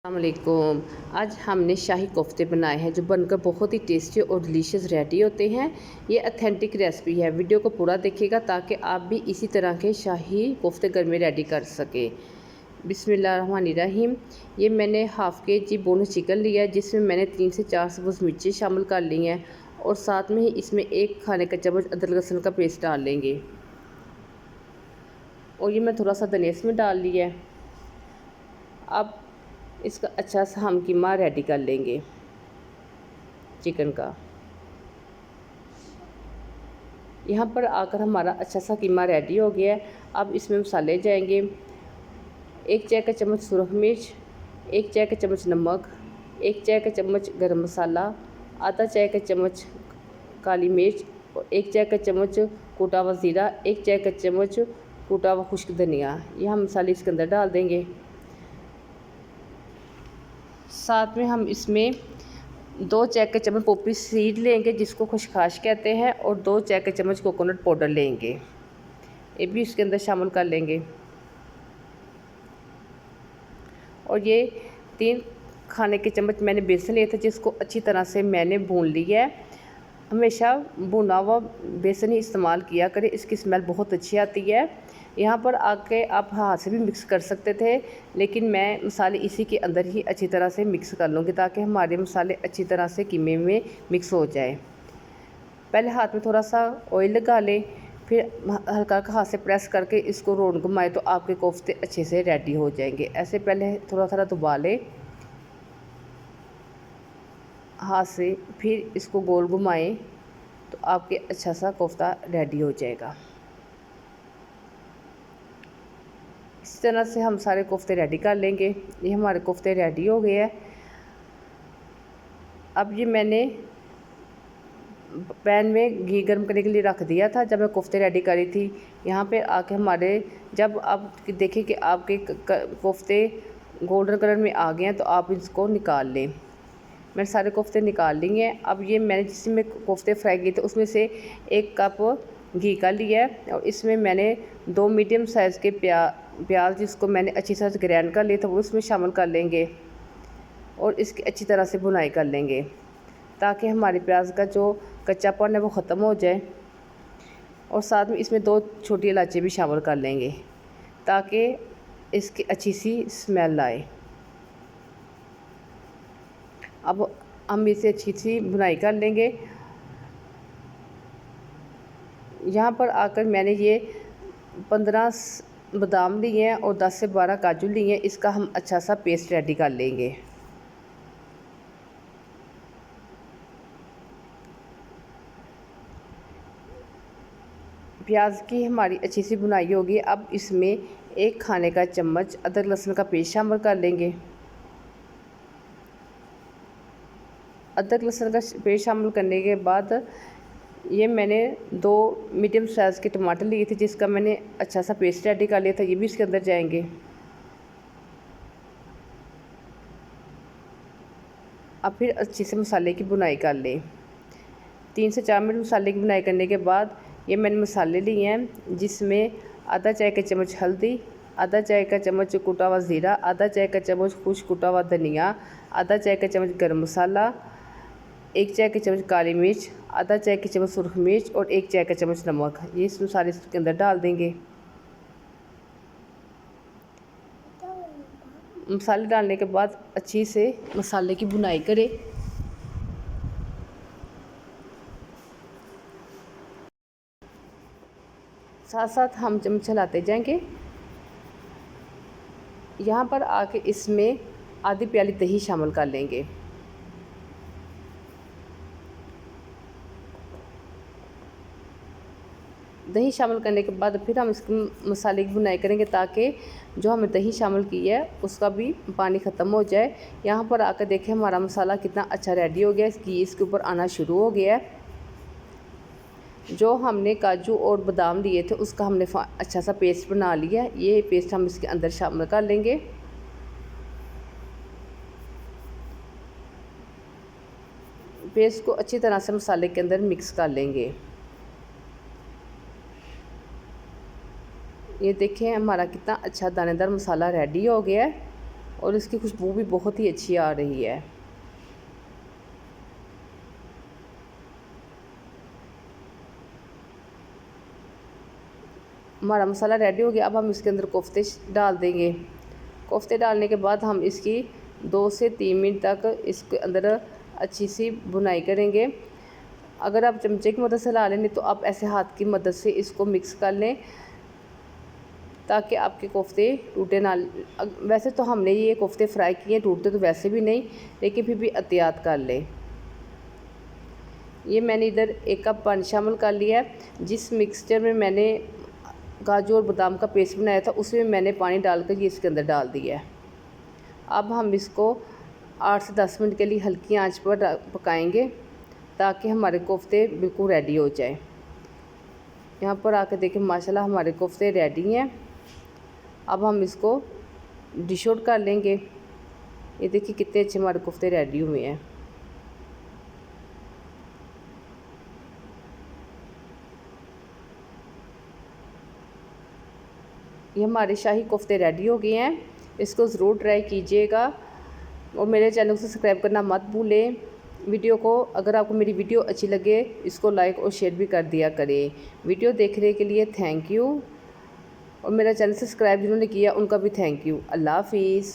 अस्सलामुअलैकुम। आज हमने शाही कोफ्ते बनाए हैं जो बनकर बहुत ही टेस्टी और डिलीशियस रेडी होते हैं। ये ऑथेंटिक रेसिपी है, वीडियो को पूरा देखिएगा ताकि आप भी इसी तरह के शाही कोफ्ते घर में रेडी कर सकें। बिस्मिल्लाहिर्रहमानिर्रहीम। ये मैंने हाफ़ केजी बोनस चिकन लिया है जिसमें मैंने 3 से 4 सब्ज़ मिर्ची शामिल कर ली हैं और साथ में ही इसमें 1 खाने का चम्मच अदरक लहसुन का पेस्ट डाल लेंगे और ये मैं थोड़ा सा धनिया इसमें डाल लिया है। अब इसका अच्छा सा हम कीमा रेडी कर लेंगे चिकन का। यहाँ पर आकर हमारा अच्छा सा कीमा रेडी हो गया है। अब इसमें मसाले जाएंगे। 1 चाय का चम्मच सुरख मिर्च, 1 चाय का चम्मच नमक, 1 चाय का चम्मच गरम मसाला, आधा चाय का चम्मच काली मिर्च और 1 चाय का चम्मच कूटा हुआ ज़ीरा, 1 चाय का चम्मच कूटा हुआ खुश्क धनिया। ये हम मसाले इसके अंदर डाल देंगे। साथ में हम इसमें 2 चाय के चम्मच पोपी सीड लेंगे जिसको खुशखाश कहते हैं और 2 चाय के चम्मच कोकोनट पाउडर लेंगे, ये भी इसके अंदर शामिल कर लेंगे। और ये 3 खाने के चम्मच मैंने बेसन लिया था जिसको अच्छी तरह से मैंने भून लिया है। हमेशा भुना हुआ बेसन ही इस्तेमाल किया करें, इसकी स्मेल बहुत अच्छी आती है। यहाँ पर आके आप हाथ से भी मिक्स कर सकते थे, लेकिन मैं मसाले इसी के अंदर ही अच्छी तरह से मिक्स कर लूँगी ताकि हमारे मसाले अच्छी तरह से कीमे में मिक्स हो जाए। पहले हाथ में थोड़ा सा ऑयल लगा लें, फिर हल्का हल्का हाथ से प्रेस करके इसको रोल घुमाएं तो आपके कोफ्ते अच्छे से रेडी हो जाएंगे। ऐसे पहले थोड़ा थोड़ा दबा लें हाथ से, फिर इसको गोल घुमाएं तो आपके अच्छा सा कोफ्ता रेडी हो जाएगा। इस तरह से हम सारे कोफ्ते रेडी कर लेंगे। ये हमारे कोफ्ते रेडी हो गए हैं। अब ये मैंने पैन में घी गर्म करने के लिए रख दिया था जब मैं कोफ्ते रेडी करी थी। यहाँ पे आके हमारे जब आप देखें कि आपके कोफ्ते गोल्डन कलर में आ गए हैं तो आप इसको निकाल लें। मैंने सारे कोफ्ते निकाल लिए हैं। अब ये मैंने जिसमें कोफ्ते फ्राई किए थे उसमें से 1 कप घी का लिया है और इसमें मैंने 2 मीडियम साइज़ के प्याज जिसको मैंने अच्छी तरह से ग्राइंड कर लिया था वो इसमें शामिल कर लेंगे और इसकी अच्छी तरह से भुनाई कर लेंगे ताकि हमारे प्याज का जो कच्चापन है वो ख़त्म हो जाए। और साथ में इसमें 2 छोटी इलायची भी शामिल कर लेंगे ताकि इसकी अच्छी सी स्मेल आए। अब हम इसे अच्छी सी भुनाई कर लेंगे। यहाँ पर आकर मैंने ये 15 बादाम लिए हैं और 10 से 12 काजू लिए हैं। इसका हम अच्छा सा पेस्ट रेडी कर लेंगे। प्याज की हमारी अच्छी सी भुनाई होगी। अब इसमें 1 खाने का चम्मच अदरक लहसुन का पेस्ट शामिल कर लेंगे। अदरक लहसुन का पेस्ट शामिल करने के बाद ये मैंने 2 मीडियम साइज़ के टमाटर लिए थे जिसका मैंने अच्छा सा पेस्ट रेडी कर लिया था, ये भी इसके अंदर जाएंगे। अब फिर अच्छे से मसाले की भुनाई कर लें। 3 से 4 मिनट मसाले की भुनाई करने के बाद ये मैंने मसाले लिए हैं जिसमें आधा चाय का चम्मच हल्दी, आधा चाय का चम्मच कुटा हुआ ज़ीरा, आधा चाय का चम्मच खुश्क कुटा हुआ धनिया, आधा चाय का चम्मच गरम मसाला, 1 चाय का चम्मच काली मिर्च, आधा चाय का चम्मच सुरख मिर्च और 1 चाय का चम्मच नमक। ये इस मसाले इसके अंदर डाल देंगे। मसाले डालने के बाद अच्छी से मसाले की भुनाई करें। साथ साथ हम चम्मच चलाते जाएंगे। यहाँ पर आके इसमें आधी प्याली दही शामिल कर लेंगे। दही शामिल करने के बाद फिर हम इसके मसाले की भुनाई करेंगे ताकि जो हमने दही शामिल की है उसका भी पानी ख़त्म हो जाए। यहाँ पर आकर देखें हमारा मसाला कितना अच्छा रेडी हो गया, इसकी इसके ऊपर आना शुरू हो गया है। जो हमने काजू और बादाम लिए थे उसका हमने अच्छा सा पेस्ट बना लिया है। ये पेस्ट हम इसके अंदर शामिल कर लेंगे। पेस्ट को अच्छी तरह से मसाले के अंदर मिक्स कर लेंगे। ये देखें हमारा कितना अच्छा दानेदार मसाला रेडी हो गया है और इसकी खुशबू भी बहुत ही अच्छी आ रही है। हमारा मसाला रेडी हो गया। अब हम इसके अंदर कोफ्ते डाल देंगे। कोफ्ते डालने के बाद हम इसकी 2 से 3 मिनट तक इसके अंदर अच्छी सी भुनाई करेंगे। अगर आप चमचे की मदद से ला लें तो आप ऐसे हाथ की मदद से इसको मिक्स कर लें ताकि आपके कोफ्ते टूटे ना। वैसे तो हमने ये कोफ्ते फ्राई किए, टूटते तो वैसे भी नहीं, लेकिन फिर भी एहतियात कर लें। ये मैंने इधर 1 कप पानी शामिल कर लिया है। जिस मिक्सचर में मैंने काजू और बादाम का पेस्ट बनाया था उसमें मैंने पानी डालकर ये इसके अंदर डाल दिया है। अब हम इसको 8 से 10 मिनट के लिए हल्की आंच पर पकाएंगे ताकि हमारे कोफ्ते बिल्कुल रेडी हो जाए। यहाँ पर आके देखें माशाल्लाह हमारे कोफ्ते रेडी हैं। अब हम इसको डिश आउट कर लेंगे। ये देखिए कितने अच्छे हमारे कोफ्ते रेडी हुए हैं। ये हमारे शाही कोफ्ते रेडी हो गए हैं। इसको ज़रूर ट्राई कीजिएगा और मेरे चैनल को सब्सक्राइब करना मत भूलें। वीडियो को अगर आपको मेरी वीडियो अच्छी लगे इसको लाइक और शेयर भी कर दिया करें। वीडियो देखने के लिए थैंक यू और मेरा चैनल सब्सक्राइब जिन्होंने किया उनका भी थैंक यू। अल्लाह हाफिज़।